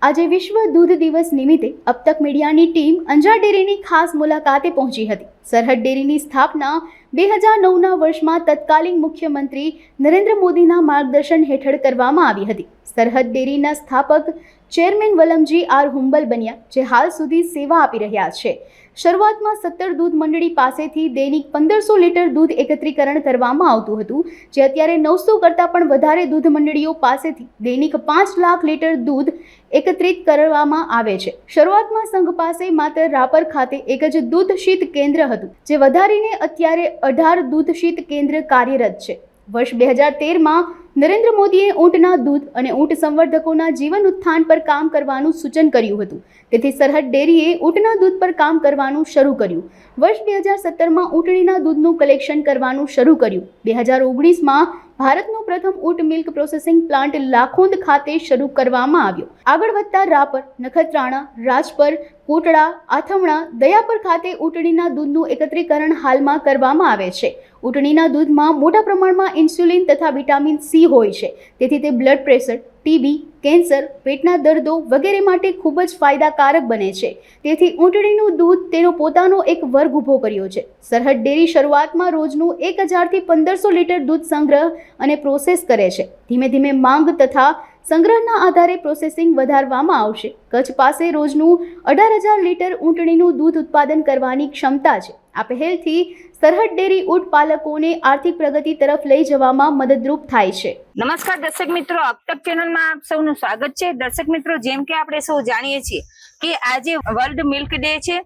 આજે વિશ્વ દૂધ દિવસ નિમિત્તે અબ તક મીડિયાની ટીમ અંજાર ડેરીની ખાસ મુલાકાતે પહોંચી હતી. સરહદ ડેરીની સ્થાપના 2009ના વર્ષમાં તત્કાલીન મુખ્યમંત્રી નરેન્દ્ર મોદીના માર્ગદર્શન હેઠળ કરવામાં આવી હતી. સરહદ ડેરીના સ્થાપક ચેરમેન વલમજી આર હુંબલ બન્યા, જે હાલ સુધી સેવા આપી રહ્યા છે. શરૂઆતમાં 17 દૂધ મંડળી પાસેથી દૈનિક 1500 લીટર દૂધ એકત્રીકરણ કરવામાં આવતું હતું, જે અત્યારે 900 કરતાં પણ વધારે દૂધ મંડળીઓ પાસેથી દૈનિક 5 લાખ લીટર દૂધ એકત્રિત કરવામાં આવે છે. શરૂઆતમાં સંઘ પાસે માત્ર રાપર ખાતે એક જ દૂધ શીત કેન્દ્ર હતું, જે વધારીને અત્યારે 18 દૂધ શીત કેન્દ્ર કાર્યરત છે. વર્ષ 2013માં નરેન્દ્ર મોદીએ ઊંટના દૂધ અને ઊંટ સંવર્ધકોના જીવન ઉત્થાન પર કામ કરવાનું સૂચન કર્યું હતું. તેથી સરહદ ડેરીએ ઊંટના દૂધ પર કામ કરવાનું શરૂ કર્યું. વર્ષ 2017માં ઊંટણીના દૂધનું કલેક્શન કરવાનું શરૂ કર્યું. 2019માં ભારતનો પ્રથમ ઊંટ મિલ્ક પ્રોસેસિંગ પ્લાન્ટ લાખોંદ ખાતે શરૂ કરવામાં આવ્યો. આગળ વધતા રાપર, નખત્રાણા, રાજપર, કોટડા, આથમણા, દયાપર ખાતે ઊંટણીના દૂધનું એકત્રીકરણ હાલમાં કરવામાં આવે છે. ઊંટણીના દૂધમાં મોટા પ્રમાણમાં ઇન્સ્યુલિન તથા વિટામિન સી હોય છે, તેથી તે બ્લડ પ્રેશર, ટીબી, કેન્સર, પેટના દર્દો વગેરે માટે ખૂબ જ ફાયદાકારક બને છે. તેથી ઊંટણીનું દૂધ તેનો પોતાનો એક વર્ગ ઊભો કર્યો છે. સરહદ ડેરી શરૂઆતમાં રોજનું 1000થી 1500 લીટર દૂધ સંગ્રહ અને પ્રોસેસ કરે છે. ધીમે ધીમે માંગ તથા સંગ્રહના આધારે પ્રોસેસિંગ વધારવામાં આવશે. કચ્છ પાસે રોજનું 18000 લીટર ઊંટણીનું દૂધ ઉત્પાદન કરવાની ક્ષમતા છે. આ પહેલથી સરહદ ડેરી ઊંટ પાલકોને આર્થિક પ્રગતિ તરફ લઈ જવામાં મદદરૂપ થાય છે. નમસ્કાર દર્શક મિત્રો, અબ તક ચેનલમાં આપ સૌનું સ્વાગત છે. દર્શક મિત્રો, જેમ કે આપણે સૌ જાણીએ છીએ કે આજે વર્લ્ડ મિલ્ક ડે છે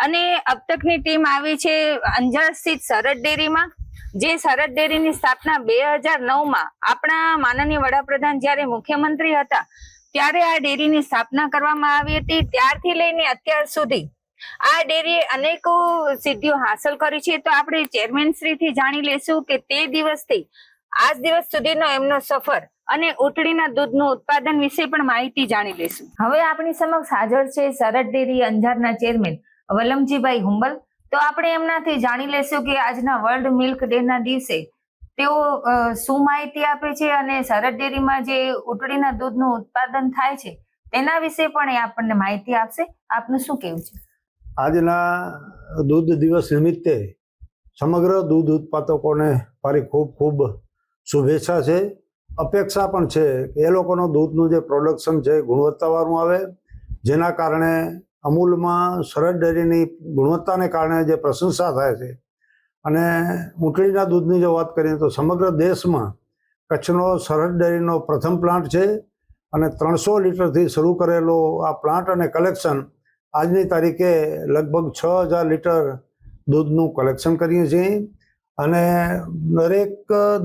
અને અબ તકની ટીમ આવી છે અંજાર સ્થિત સરહદ ડેરીમાં. જે સરહદ ડેરીની સ્થાપના 2009માં આપણા માનનીય વડાપ્રધાન જ્યારે મુખ્યમંત્રી હતા ત્યારે આ ડેરીની સ્થાપના કરવામાં આવી હતી. ત્યારથી લઈને અત્યાર સુધી આ ડેરીએ અનેકો સિદ્ધિઓ હાંસલ કરી છે. તો આપણે ચેરમેન શ્રીથી જાણી લેશું કે તે દિવસથી આજ દિવસ સુધીનો એમનો સફર અને ઊંટણીના દૂધનું ઉત્પાદન વિશે પણ માહિતી જાણી લેશું. હવે આપણી સમક્ષ હાજર છે સરહદ ડેરી અંજારના ચેરમેન વલમજીભાઈ હુંબલ. તો આપણે એમનાથી જાણી લેશું કે આજના વર્લ્ડ મિલ્ક ડે ના દિવસે તેઓ શું માહિતી આપે છે અને સરહદ ડેરીમાં જે ઊંટણીના દૂધનું ઉત્પાદન થાય છે તેના વિશે પણ એ આપણને માહિતી આપશે. આપનું શું કહેવું છે? આજના દૂધ દિવસ નિમિત્તે સમગ્ર દૂધ ઉત્પાદકોને મારી ખૂબ ખૂબ શુભેચ્છા છે. અપેક્ષા પણ છે કે એ લોકોનું દૂધનું જે પ્રોડક્શન છે ગુણવત્તાવાળું આવે, જેના કારણે અમૂલમાં સરહદ ડેરીની ગુણવત્તાને કારણે જે પ્રશંસા થાય છે. અને ઊંટણીના દૂધની જો વાત કરીએ તો સમગ્ર દેશમાં કચ્છનો સરહદ ડેરીનો પ્રથમ પ્લાન્ટ છે અને 300 લીટરથી શરૂ કરેલો આ પ્લાન્ટ અને કલેક્શન આજની તારીખે લગભગ 6000 લીટર દૂધનું કલેક્શન કરીએ છીએ. અને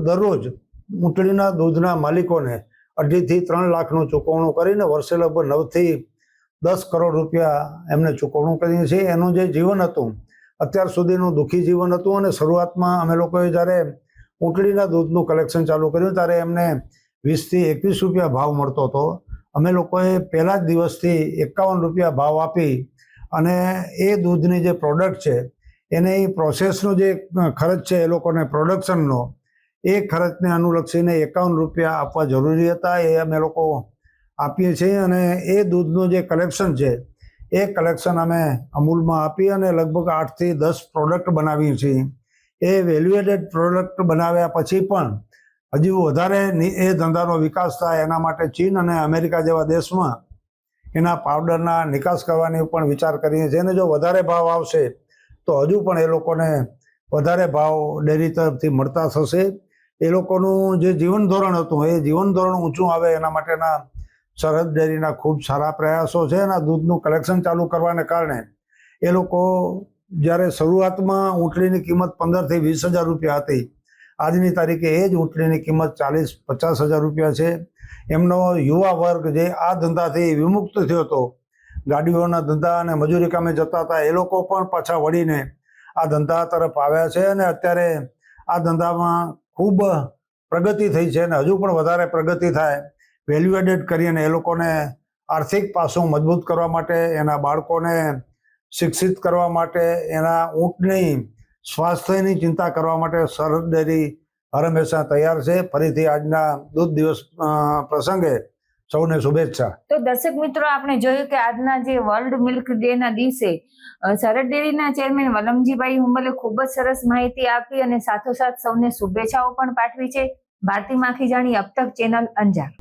દરરોજ ઊંટણીના દૂધના માલિકોને 2.5થી 3 લાખનું ચૂકવણું કરીને વર્ષે લગભગ 9 થી 10 કરોડ રૂપિયા એમને ચૂકવણું કરીએ છીએ. એનું જે જીવન હતું અત્યાર સુધીનું દુઃખી જીવન હતું અને શરૂઆતમાં અમે લોકોએ જ્યારે ઊંટણીના દૂધનું કલેક્શન ચાલુ કર્યું ત્યારે એમને 20 થી 21 રૂપિયા ભાવ મળતો હતો. અમે લોકોએ પહેલા જ દિવસથી 51 રૂપિયા ભાવ આપી અને એ દૂધની જે પ્રોડક્ટ છે એની પ્રોસેસનો જે ખર્ચ છે એ લોકોને પ્રોડક્શનનો, એ ખર્ચને અનુલક્ષીને 51 રૂપિયા આપવા જરૂરી હતા. એ અમે લોકો આપીએ છીએ અને એ દૂધનું જે કલેક્શન છે એ કલેક્શન અમે અમૂલમાં આપી અને લગભગ 8 થી 10 પ્રોડક્ટ બનાવીએ છીએ. એ વેલ્યુએડેડ પ્રોડક્ટ બનાવ્યા પછી પણ હજુ વધારે એ ધંધાનો વિકાસ થાય એના માટે ચીન અને અમેરિકા જેવા દેશમાં એના પાવડરના નિકાસ કરવાની પણ વિચાર કરીએ છીએ. અને જો વધારે ભાવ આવશે તો હજુ પણ એ લોકોને વધારે ભાવ ડેરી તરફથી મળતા થશે. એ લોકોનું જે જીવન ધોરણ હતું એ જીવન ધોરણ ઊંચું આવે એના માટેના સરહદ ડેરીના ખૂબ સારા પ્રયાસો છે. અને દૂધનું કલેક્શન ચાલુ કરવાને કારણે એ લોકો જ્યારે શરૂઆતમાં ઊંટણીની કિંમત 15,000 થી 20,000 રૂપિયા હતી, આજની તારીખે એ જ ઊંટણીની કિંમત 40,000-50,000 રૂપિયા છે. એમનો યુવા વર્ગ જે આ ધંધાથી વિમુક્ત થયો હતો, ગાડીઓના ધંધા અને મજૂરી કામે જતા હતા, એ લોકો પણ પાછા વળીને આ ધંધા તરફ આવ્યા છે અને અત્યારે આ ધંધામાં ખૂબ પ્રગતિ થઈ છે અને હજુ પણ વધારે પ્રગતિ થાય, વેલ્યુ એડેડ કરીને એ લોકોને આર્થિક પાસું મજબૂત કરવા માટે, એના બાળકોને શિક્ષિત કરવા માટે, એના ઊંટની સ્વાસ્થ્યની ચિંતા કરવા માટે સરહદ ડેરી હર હંમેશા તૈયાર છે. ફરીથી આજના દૂધ દિવસ પ્રસંગે સૌને શુભેચ્છા. તો દર્શક મિત્રો, આપણે જોયું કે આજના જે વર્લ્ડ મિલ્ક ડે ના દિવસે સરહદ ડેરીના ચેરમેન વલમજીભાઈ હુંબલે ખૂબ જ સરસ માહિતી આપી અને સાથોસાથ સૌને શુભેચ્છાઓ પણ પાઠવી છે. ભારતી માખીજાણી, અબ તક ચેનલ, અંજાર.